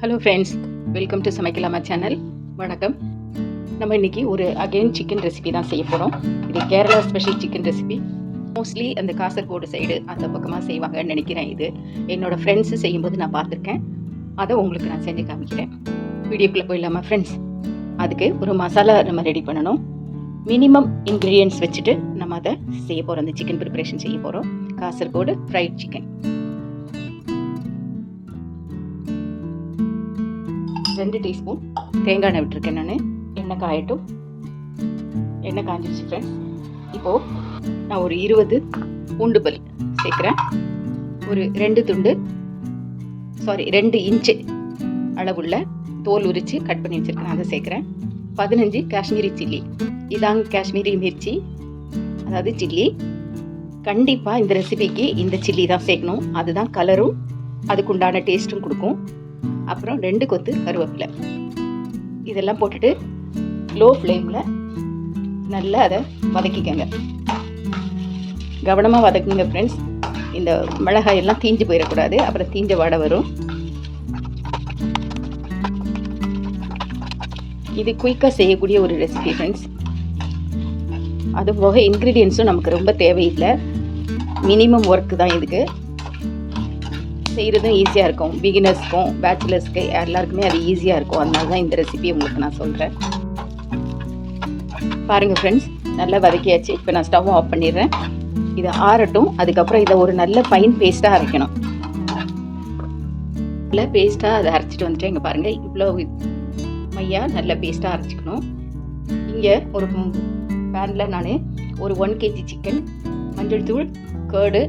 Hello friends, welcome to சமைக்கலாமா channel. வணக்கம். நம்ம இன்றைக்கி ஒரு அகெயின் சிக்கன் ரெசிபி தான் செய்ய போகிறோம். இது Kerala special chicken recipe. Mostly அந்த காசர்கோடு சைடு அந்த பக்கமாக செய்வாங்கன்னு நினைக்கிறேன். இது என்னோடய ஃப்ரெண்ட்ஸு செய்யும்போது நான் பார்த்துருக்கேன். அதை உங்களுக்கு நான் செஞ்சு காமிக்கிறேன். வீடியோக்குள்ளே போயிடலாமா ஃப்ரெண்ட்ஸ்? அதுக்கு ஒரு மசாலா நம்ம ரெடி பண்ணணும். மினிமம் இன்க்ரீடியன்ட்ஸ் வச்சுட்டு நம்ம அதை செய்ய போகிறோம். அந்த சிக்கன் ப்ரிப்பரேஷன் செய்ய போகிறோம். Kasaragod fried chicken. 2 டீஸ்பூன் தேங்காய் எண்ணெய் விட்டுருக்கேன். நான் எண்ணெய் காயட்டும். எண்ணெய் காஞ்சிடுச்சு ஃப்ரெண்ட்ஸ். இப்போது நான் ஒரு 20 பூண்டு பல் சேர்க்குறேன். ஒரு 2 இன்ச்சு அளவுள்ள தோல் உரித்து கட் பண்ணி வச்சுருக்கேன், அதை சேர்க்குறேன். 15 காஷ்மீரி சில்லி. இதாங்க காஷ்மீரி மிர்ச்சி, அதாவது சில்லி. கண்டிப்பாக இந்த ரெசிபிக்கு இந்த சில்லி தான் சேர்க்கணும். அதுதான் கலரும் அதுக்குண்டான டேஸ்ட்டும் கொடுக்கும். அப்புறம் 2 கொத்து கருவேப்பிலை. இதெல்லாம் போட்டுட்டு லோ ஃப்ளேமில் நல்லா அதை வதக்கிக்கங்க. கவனமாக வதக்குங்க ஃப்ரெண்ட்ஸ். இந்த மிளகாய் எல்லாம் தீஞ்சு போயிடக்கூடாது, அப்புறம் தீஞ்ச வாடை வரும். இது குயிக்காக செய்யக்கூடிய ஒரு ரெசிபி ஃப்ரெண்ட்ஸ். அது போக இன்க்ரீடியன்ஸும் நமக்கு ரொம்ப தேவையில்லை. மினிமம் ஒர்க்கு தான் இதுக்கு. செய்கிறதும் ஈஸியாக இருக்கும். பிகினர்ஸ்க்கும் பேச்சுலர்ஸ்க்கு எல்லாருக்குமே அது ஈஸியாக இருக்கும். அதனால தான் இந்த ரெசிபி உங்களுக்கு நான் சொல்கிறேன். பாருங்கள் ஃப்ரெண்ட்ஸ், நல்லா வதக்கியாச்சு. இப்போ நான் ஸ்டவ் ஆஃப் பண்ணிடுறேன். இதை ஆறட்டும். அதுக்கப்புறம் இதை ஒரு நல்ல ஃபைன் பேஸ்ட்டாக அரைக்கணும். நல்ல பேஸ்ட்டாக அதை அரைச்சிட்டு வந்துட்டு இங்கே பாருங்கள், இவ்வளோ மையாக நல்ல பேஸ்ட்டாக அரைச்சிக்கணும். இங்கே ஒரு பேனில் நான் ஒரு 1 kg சிக்கன், மஞ்சள் தூள், கர்டு,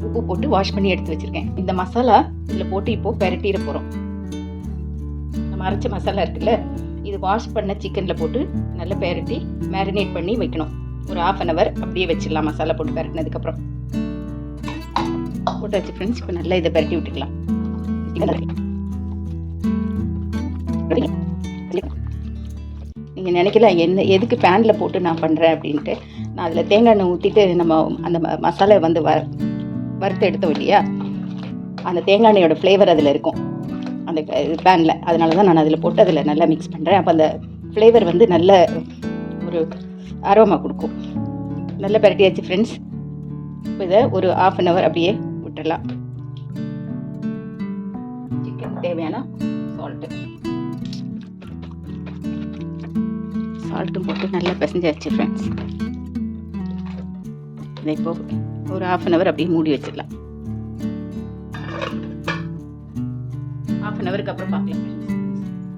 உப்பு போட்டு வாஷ் பண்ணி எடுத்து வச்சுருக்கேன். இந்த மசாலா இதில் போட்டு இப்போது பெரட்டிட போகிறோம். நம்ம அரைச்ச மசாலா இருக்குல்ல, இது வாஷ் பண்ண சிக்கனில் போட்டு நல்லா பெரட்டி மேரினேட் பண்ணி வைக்கணும். ஒரு 1/2 hour அப்படியே வச்சிடலாம். மசாலா போட்டு பெரட்டினதுக்கப்புறம் போட்டாச்சு ஃப்ரெண்ட்ஸ். இப்போ நல்லா இதை பெரட்டி விட்டுக்கலாம். நீங்கள் நினைக்கலாம் எதுக்கு பேனில் போட்டு நான் பண்ணுறேன் அப்படின்ட்டு. நான் அதில் தேங்காய் எண்ணெய் ஊற்றிட்டு நம்ம அந்த மசாலா வந்து வறுத்து எடுத்தோம் இல்லையா, அந்த தேங்காய் எண்ணெயோட ஃப்ளேவர் அதில் இருக்கும் அந்த பேனில். அதனால தான் நான் அதில் போட்டு அதில் நல்லா மிக்ஸ் பண்ணுறேன். அப்போ அந்த ஃப்ளேவர் வந்து நல்ல ஒரு அரோமா கொடுக்கும். நல்லா பெரட்டியாச்சு ஃப்ரெண்ட்ஸ். இப்போ இதை ஒரு 1/2 hour அப்படியே விட்டுடலாம். சிக்கன் தேவையான சால்ட்டும் போட்டு நல்லா பிசைஞ்சாச்சு ஃப்ரெண்ட்ஸ். இதை இப்போ ஒரு 1/2 hour அப்படியே மூடி வச்சிடலாம். 1/2 hourக்கு அப்புறம் பார்க்கலாம்.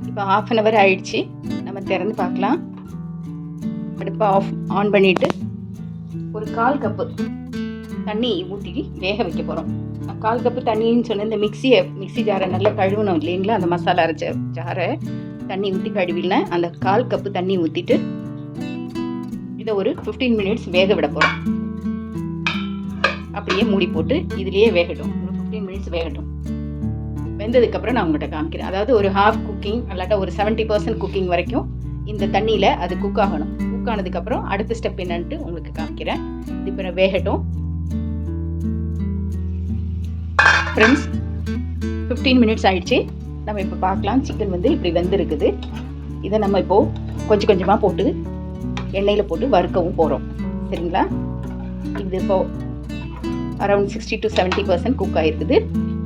இப்போ 1/2 hour ஆயிடுச்சு. நம்ம திறந்து பார்க்கலாம். அடுப்பை ஆன் பண்ணிவிட்டு ஒரு 1/4 கப்பு தண்ணி ஊற்றி வேக வைக்க போகிறோம். 1/4 கப்பு தண்ணின்னு சொன்ன இந்த மிக்ஸி ஜாரை நல்லா கழுவணும் இல்லைங்களா, அந்த மசாலா அரைச்ச ஜாரை தண்ணி ஊற்றி கழுவினேன். அந்த 1/4 கப்பு தண்ணி ஊற்றிட்டு இதை ஒரு 15 minutes வேக விட போகிறோம். அப்படியே மூடி போட்டு இதுலேயே வேகட்டும். ஒரு 15 minutes வேகட்டும். வெந்ததுக்கப்புறம் நான் உங்கள்கிட்ட காமிக்கிறேன். அதாவது ஒரு ஹாஃப் குக்கிங் இல்லாட்டா ஒரு 70% குக்கிங் வரைக்கும் இந்த தண்ணியில் அது குக் ஆகணும். குக் ஆனதுக்கப்புறம் அடுத்த ஸ்டெப் என்னன்ட்டு உங்களுக்கு காமிக்கிறேன். இப்போ வேகட்டும் ஃப்ரெண்ட்ஸ். 15 minutes ஆயிடுச்சு. நம்ம இப்போ பார்க்கலாம். சிக்கன் வந்து இப்படி வெந்திருக்குது. இதை நம்ம இப்போது கொஞ்சம் கொஞ்சமாக போட்டு எண்ணெயில் போட்டு வறுக்கவும் போகிறோம். சரிங்களா? இது இப்போது அரௌண்ட் 60 to 70% குக் ஆகிருக்குது.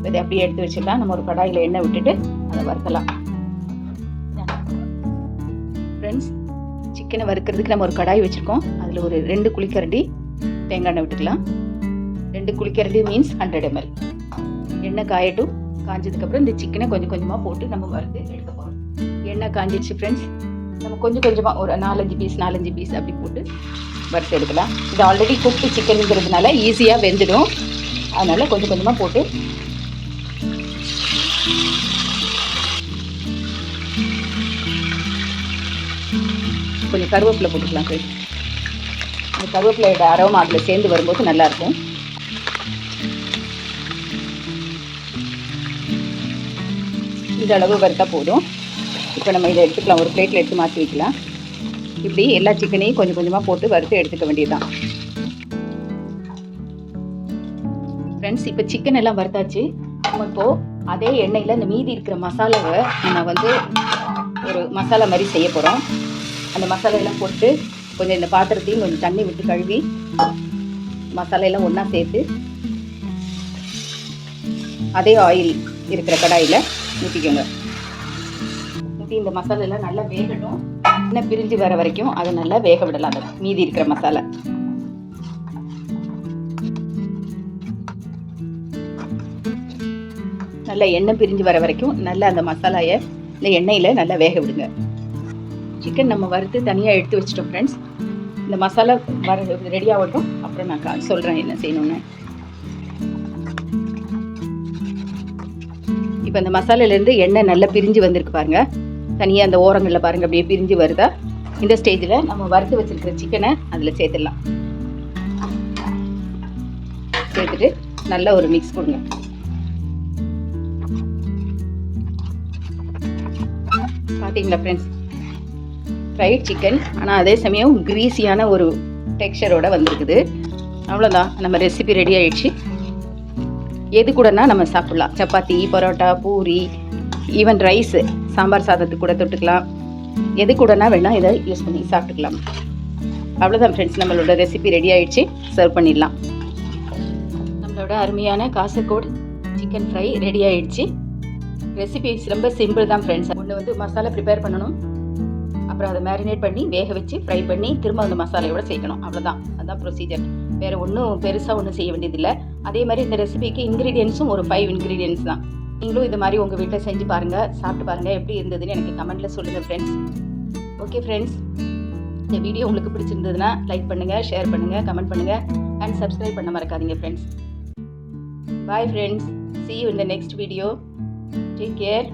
இதை அப்படியே எடுத்து வச்சுக்கலாம். நம்ம ஒரு கடாயில் எண்ணெய் விட்டுட்டு அதை வறுக்கலாம். ஃப்ரெண்ட்ஸ், சிக்கனை வறுக்கிறதுக்கு நம்ம ஒரு கடாய் வச்சுருக்கோம். அதில் ஒரு 2 குழிக்கரண்டி தேங்காய் எண்ணெய் விட்டுக்கலாம். 2 குழிக்கரண்டி மீன்ஸ் 100 ml. எண்ணெய் காயட்டும். காஞ்சதுக்கப்புறம் இந்த சிக்கனை கொஞ்சம் கொஞ்சமாக போட்டு நம்ம வறுத்து எடுக்க போகிறோம். எண்ணெய் காஞ்சிடுச்சு ஃப்ரெண்ட்ஸ். நம்ம கொஞ்சம் கொஞ்சமாக ஒரு 4-5 பீஸ் அப்படி போட்டு வறுத்து எடுக்கலாம். இது ஆல்ரெடி குக்டு சிக்கனுங்கிறதுனால ஈஸியாக வெந்துடும். அதனால் கொஞ்சம் கொஞ்சமாக போட்டு கொஞ்சம் கருவேப்பிலை போட்டுக்கலாம் ஃப்ரெண்ட்ஸ். அந்த கருவேப்பிலையோட அரோமா அதில் சேர்ந்து வரும்போது நல்லாயிருக்கும். இந்த அளவு வறுத்தா போதும். இப்போ நம்ம இதை எடுத்துக்கலாம். ஒரு பிளேட்டில் எடுத்து மாற்றி வைக்கலாம். இப்படி எல்லா சிக்கனையும் கொஞ்சம் கொஞ்சமாக போட்டு வறுத்து எடுத்துக்க வேண்டியதுதான் ஃப்ரெண்ட்ஸ். இப்போ சிக்கன் எல்லாம் வறுத்தாச்சு. நம்ம இப்போது அதே எண்ணெயில் இந்த மீதி இருக்கிற மசாலாவை நம்ம வந்து ஒரு மசாலா மாதிரி செய்ய போகிறோம். அந்த மசாலையெல்லாம் போட்டு கொஞ்சம் இந்த பாத்திரத்தையும் கொஞ்சம் தண்ணி விட்டு கழுவி மசாலையெல்லாம் ஒன்றா சேர்த்து அதே ஆயில் இருக்கிற கடாயில் ஊற்றிக்கோங்க. ஊற்றி இந்த மசாலையெல்லாம் நல்லா வேகட்டும். எண்ணெய் பிரிஞ்சு வர வரைக்கும் அதை நல்லா வேக விடலாம். அந்த மீதி இருக்கிற மசாலா நல்லா எண்ணெய் பிரிஞ்சு வர வரைக்கும் நல்லா அந்த மசாலாயை இந்த எண்ணெயில் நல்லா வேக விடுங்க. சிக்கன் நம்ம வறுத்து தனியாக எடுத்து வச்சிட்டோம் ஃப்ரெண்ட்ஸ். இந்த மசாலா ரெடி ஆகட்டும், அப்புறம் நான் சொல்கிறேன் என்ன செய்யணும்னு. இப்போ அந்த மசாலாலேருந்து எண்ணெய் நல்லா பிரிஞ்சு வந்திருக்கு பாருங்கள். தனியாக அந்த ஓரங்களில் பாருங்கள் அப்படியே பிரிஞ்சு வருதா. இந்த ஸ்டேஜில் நம்ம வறுத்து வச்சுருக்கிற சிக்கனை அதில் சேர்த்துடலாம். சேர்த்துட்டு நல்லா ஒரு மிக்ஸ் கொடுங்க. பார்த்தீங்களா ஃப்ரெண்ட்ஸ், ஃப்ரைட் சிக்கன் ஆனால் அதே சமயம் கிரீஸியான ஒரு டெக்ஸ்சரோடு வந்திருக்குது. அவ்வளோதான், நம்ம ரெசிபி ரெடி ஆகிடுச்சு. எது கூடனா நம்ம சாப்பிட்லாம். சப்பாத்தி, பரோட்டா, பூரி, ஈவன் ரைஸு, சாம்பார் சாதத்துக்கு கூட தொட்டுக்கலாம். எது கூடனா வேணால் இதை யூஸ் பண்ணி சாப்பிட்டுக்கலாம். அவ்வளோதான் ஃப்ரெண்ட்ஸ், நம்மளோட ரெசிபி ரெடி ஆகிடுச்சு. சர்வ் பண்ணிடலாம். நம்மளோட அருமையான காசர்கோட் சிக்கன் ஃப்ரை ரெடி ஆகிடுச்சு. ரெசிபி ரொம்ப சிம்பிள் தான் ஃப்ரெண்ட்ஸ். ஒன்று வந்து மசாலா ப்ரிப்பேர் பண்ணணும், அப்புறம் அதை மேரினேட் பண்ணி வேக வச்சு ஃப்ரை பண்ணி திரும்ப அந்த மசாலையோட சேர்க்கணும். அவ்வளோதான், அதுதான் ப்ரொசீஜர். வேறு ஒன்றும் பெருசாக ஒன்றும் செய்ய வேண்டியதில்லை. அதே மாதிரி இந்த ரெசிபிக்கு இன்க்ரீடியன்ஸும் ஒரு 5 இன்க்ரீடியன்ஸ் தான். நீங்களும் இது மாதிரி உங்கள் வீட்டில் செஞ்சு பாருங்கள், சாப்பிட்டு பாருங்கள், எப்படி இருந்ததுன்னு எனக்கு கமெண்ட்டில் சொல்லுங்கள் ஃப்ரெண்ட்ஸ். ஓகே ஃப்ரெண்ட்ஸ், இந்த வீடியோ உங்களுக்கு பிடிச்சிருந்ததுன்னா லைக் பண்ணுங்கள், ஷேர் பண்ணுங்கள், கமெண்ட் பண்ணுங்கள் அண்ட் சப்ஸ்கிரைப் பண்ண மறக்காதீங்க friends. Bye friends, see you in the next video. Take care.